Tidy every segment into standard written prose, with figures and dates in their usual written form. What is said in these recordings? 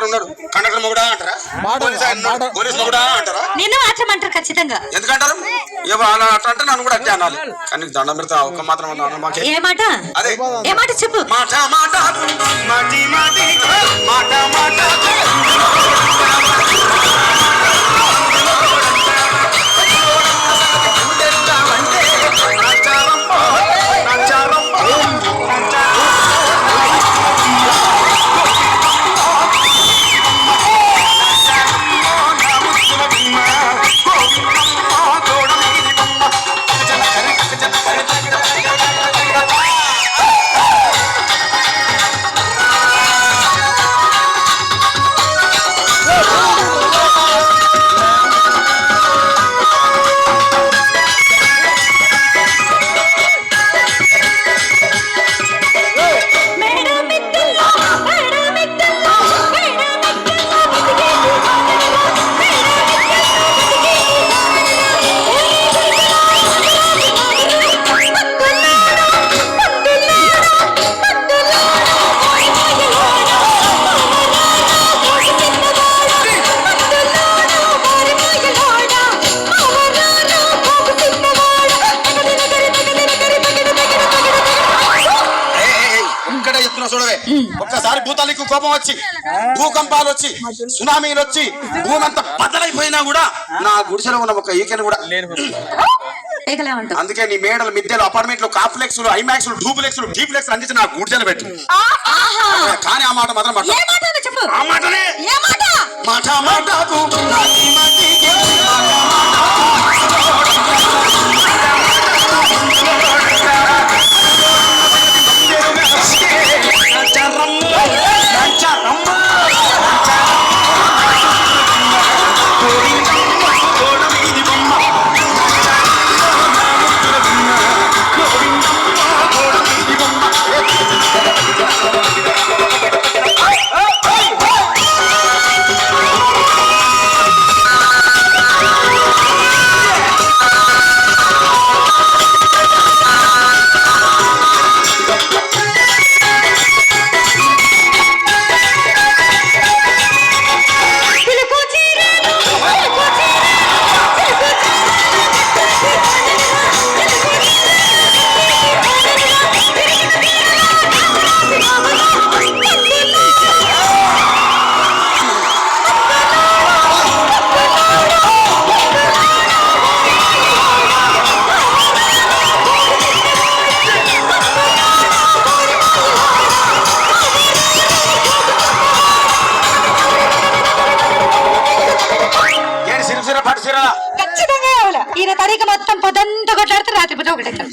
ఉన్నాడు కండక్టర్ మొగుడా అంటారా, పోలీస్ మొగుడా అంటారా, నిన్ను మాత్రం అంటారు ఖచ్చితంగా. ఎందుకంటారు? అలా అట్లా అంటే నన్ను కూడా అట్లా అనాలి. కానీ దండం పెడతా ఒక్క మాత్రం అన్నాను మాకే. ఏ మాట? అదే ఏ మాట చెప్పు. మాట మాట మాటి మాటి మాట మాట ఒక్కసారి భూతాలకు కోపం వచ్చి భూకంపాలు వచ్చి సునామీలు వచ్చి భూమి అంతా బద్దలైపోయినా కూడా నా గుడిసెలో ఉన్న ఒక ఈకెను కూడా అందుకే నీ మేడలు మిద్దెలు అపార్ట్మెంట్లు కాంప్లెక్స్లు ఐమాక్స్లు డూప్లెక్స్లు డీప్లెక్స్లు అందించి నా గుడిసెలు పెట్టు. కానీ ఆ మాట మాత్రం ఆ మాటనే మాట మాట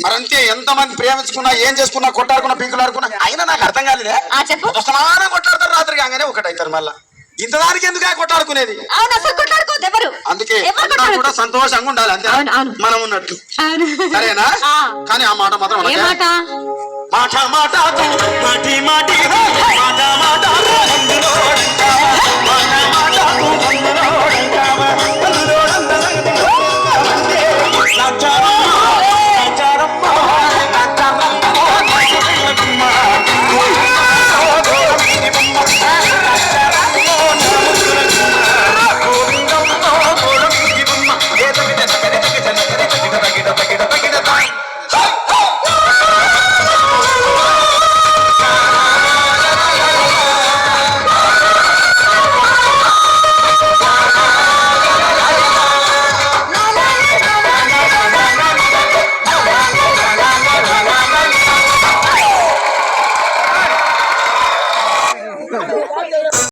మరంతే. ఎంత మంది ప్రేమించుకున్నా ఏం చేసుకున్నా కొట్టాడుకున్నా పీకులాడుకున్నా అయినా నాకు అర్థం కాలేదే. సమానం కొట్లాడతారు రాత్రి కాగానే ఒకటైతారు. మళ్ళా ఇంతదానికి ఎందుకు కొట్టాడుకునేది? అందుకే కూడా సంతోషంగా ఉండాలి అంతే మనం ఉన్నట్టు. సరేనా? కానీ ఆ మాట మాత్రం మాట మాట